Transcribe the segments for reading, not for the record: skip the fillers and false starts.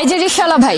এই যে রিকশাওয়ালা ভাই,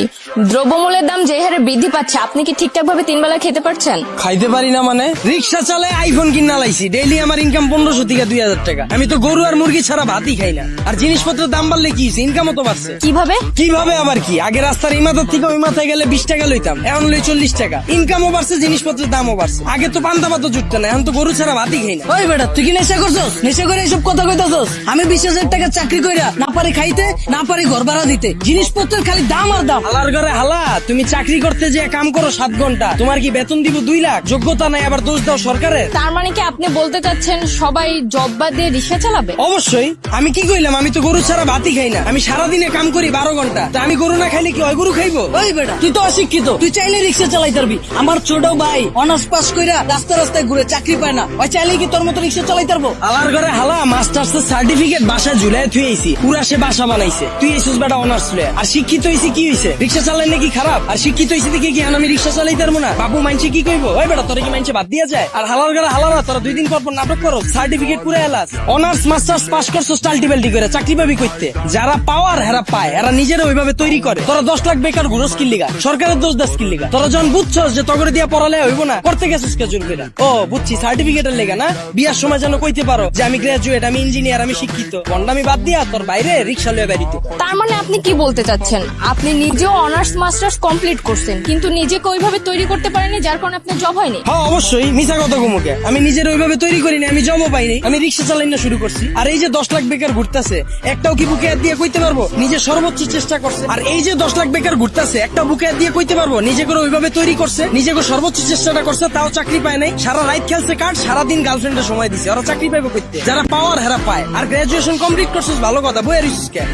দ্রব্যমূল্যের দাম যে হারে বৃদ্ধি পাচ্ছে, আপনি কি ঠিকঠাক ভাবে 3 বেলা খেতে পারছেন? খাইতে পারি না মানে? রিক্সা চালায় আইফোন কিনা লাইছি, ডেইলি আমার ইনকাম 1500 থেকে 2000 টাকা। আমি তো গরু আর মুরগি ছাড়া ভাতই খাই না। আর জিনিসপত্রের দাম বাড়লে কি ইনকামও তো বাড়ছে। কিভাবে? কিভাবে আবার কি, আগে রাস্তার এই মাথার থেকে ওই মাথায় গেলে 20 টাকা লইতাম, এখন লই 40 টাকা। ইনকামও বাড়ছে, জিনিসপত্রের দামও বাড়ছে। আগে তো পান্তা ভাতও জুটতো না, এখন তো গরু ছাড়া ভাতই খাই না। ওই বেটা, তুই কি নেশা করছস? নেশা করে এসব কথা কইতাছস? আমি 20,000 টাকা চাকরি কইরা না পারি খাইতে, না পারি ঘর ভাড়া দিতে, জিনিসপত্রের খালি দাম আর দাম। হালার ঘরে হালা, তুমি চাকরি করতে যে কাম করো 7 ঘন্টা, তোমার কি বেতন দিব 2 লাখ? যোগ্যতা নাই, আবার দোষ দাও সরকারের। তার মানে কি আপনি বলতে চাচ্ছেন সবাই জব বাদ দিয়ে রিকশা চালাবে? অবশ্যই। আমি কি কইলাম? আমি তো গরু ছাড়া ভাতই খাই না। আমি সারাদিনে কাম করি 12 ঘন্টা। তা আমি গরু না খাইলে কি ওই গরু খাইবো? ওই বেটা, তুই তো অশিক্ষিত, তুই চাইলে রিক্সা চালাইতে পারবি। আমার ছোট ভাই অনার্স পাস কইরা রাস্তা রাস্তায় ঘুরে চাকরি পায় না, ওই চাইলে কি তোর মতো রিক্সা চালাইতে পারবো? হালার ঘরে হালা, মাস্টার্স সার্টিফিকেট বাসায় ঝুলাই থুই আইছি, পুরা সে বাসা বানাইছে। তুই এসেছিস বেটা অনার্স লয়ে। আর শিক্ষিত হইছি কি হইছে? রিক্সা চালাইলে কি খারাপ? আর শিক্ষিত হইছি দেখে কি আমি রিক্সা চালাইতে পারবো না? বাবু মাইনছে কি কইবো? ওই বেটা, তোরা কি মাইনছে বাদ দিয়া যায়? আর হালার ঘরে হালারা, তোরা 2 দিন পর পর নাটক করো, সার্টিফিকেট পুরো এলাস। অনার্স মাস্টার্স পাস করছো টাল্টিবেল্টি করে, চাকরি পাবি কইতে? যারা পাওয়ার হেরা পায়, এরা নিজেরা ওইভাবে তৈরি করে। তোরা 10 লাখ বেকার ঘুরস কি লিগা? সরকারের দোষ দাস কি লিগা? তোরা যখন বুঝছস যে তগরে দিয়া পড়ালে হইব না, করতে গেছিস কে জোর করে? ও বুঝছি, সার্টিফিকেটের লেগা না? বিয়ার সময় যেন কইতে পারো যে আমি গ্রাজুয়েট, আমি ইঞ্জিনিয়ার, আমি শিক্ষিত। বন্ডামি বাদ দিয়া তোর বাইরে রিক্সা লয়ে বেরিতে। তার মানে আপনি কি বলতে চাচ্ছেন, আপনি নিজেও অনার্স মাস্টার্স কমপ্লিট করছেন, কিন্তু নিজেকে ওইভাবে তৈরি করতে পারেননি, যার কারণে আপনার জব হয়নি? হ্যাঁ অবশ্যই, মিছা কথা গুমুকে। আমি নিজের ওইভাবে তৈরি করিনি, আমি জমও পাইনি, আমি রিক্সা চালাই না শুরু করছি। আর এই যে 10 লাখ বেকার ঘুরতেছে, একটাও কি বুকে হাত দিয়ে কইতে পারবো নিজে সর্বোচ্চ চেষ্টা করছে? আর এই যে 10 লাখ বেকার ঘুরতেছে, একটা বুকে হাত দিয়ে কইতে পারবো নিজে করে ওইভাবে তৈরি করছে, নিজে করে সর্বোচ্চ চেষ্টাটা করছে, তাও চাকরি পায় নাই? সারা রাত খেলছে কার্ড, সারাদিন গার্লফ্রেন্ডের সময় দিছে, ওরা চাকরি পাইবো কইতে? যারা পাওয়ার হেরা পায়। আর গ্রাজুয়েশন কমপ্লিট করছিস ভালো কথা, বইয়ের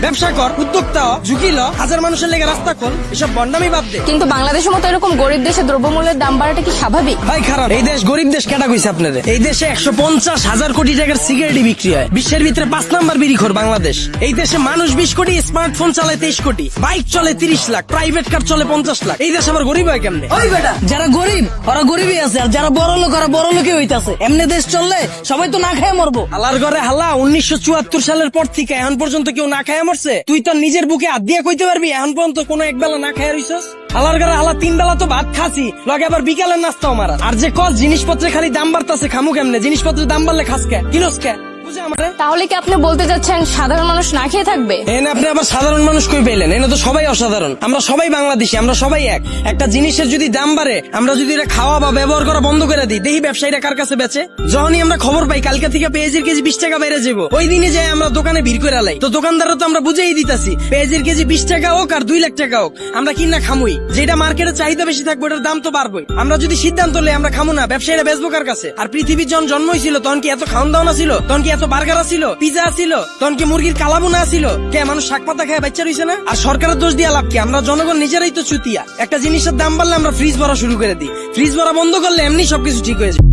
ব্যবসা কর, উদ্যোক্তা হ, ঝুঁকি ল, 1000 মানুষের লেগে রাস্তা খোল, এসব বন্ডামি বাদ দে। কিন্তু বাংলাদেশের মতো এরকম গরিব দেশে দ্রব্যমূল্যের দাম বাড়াটা কি স্বাভাবিক? ভাই খারাপ। এই দেশ গরিব দেশ কেটা কইছে আপনাদের? এই দেশে 150,000 কোটি টাকার সিগারেট বিক্রি হয়, বিশ্বের ভিতরে 5 নাম্বার বিড়িখোর বাংলাদেশ। এই দেশে মানুষ 20 কোটি, স্মার্টফোন চালায় 23 কোটি, বাইক চলে 30 লাখ, প্রাইভেট কার চলে 50 লাখ। এই দেশ আবার গরিব হয় কেমনে? ওই বেটা, যারা গরিব ওরা গরিবই আছে, আর যারা বড় লোক ওরা বড় লোকই হইতাছে। এমনি দেশ চললে সবাই তো না খেয়ে মরবো। হালার ঘরে হালা, 1974 সালের পর থেকে এখন পর্যন্ত কেউ না খায় মরছে? তুই তো নিজের বুকে হাত দিয়ে কইতে পারবি এখন পর্যন্ত কোনো একবেলা না খায় রইছস? হালার ঘরে হালা, 3 বেলা তো ভাত খাসি, লগে আবার বিকালের নাস্তাও মারা। আর যে কল জিনিসপত্রের খালি দাম বাড়তাছে, খামু কেমনে? জিনিসপত্রের দাম বাড়লে খাস কে, কিনস কে? বুঝে আমারে? তাহলে কি আপনি বলতে চাচ্ছেন সাধারণ মানুষ না খেয়ে থাকবে? এনে আপনি আবার সাধারণ মানুষ কই পেলেন? এনে তো সবাই অসাধারণ, আমরা সবাই বাংলাদেশি, আমরা সবাই এক। একটা জিনিসের যদি দাম বাড়ে, আমরা যদি এটা খাওয়া বা ব্যবহার করা বন্ধ করে দিই, দেখি ব্যবসায়ীরা কার কাছে বেচে। যখনই আমরা খবর পাই কালকা থেকে পেঁয়াজের কেজি 20 টাকা বেড়ে যাবো, ওই দিনে যাই আমরা দোকানে ভিড় করে লাই। তো দোকানদাররা তো আমরা বুঝেই দিতাছি, পেঁয়াজের কেজি 20 টাকা হোক আর 2 লাখ টাকা হোক, আমরা কিনা খামুই। যেটা মার্কেটে চাহিদা বেশি থাকবে, ওটার দাম তো বাড়বই। আমরা যদি সিদ্ধান্ত লই আমরা খামু না, ব্যবসায়ীরা বেচবো কার কাছে? আর পৃথিবীর যখন জন্ম হয়েছিল তখন কি এত খাওয়ান দাওয়া ছিল? তখন কি এত বার্গার ছিল, পিজা ছিল? তখন কি মুরগির কালাবুনা ছিল? কে মানুষ শাক পাতা খায় বাচ্চা রইছে না? আর সরকারের দোষ দিয়া লাভ কি? আমরা জনগণ নিজেরাই তো চুতিয়া। একটা জিনিসের দাম বাড়লে আমরা ফ্রিজ ভরা শুরু করে দিই, ফ্রিজ ভরা বন্ধ করলে এমনি সবকিছু ঠিক হয়ে যায়।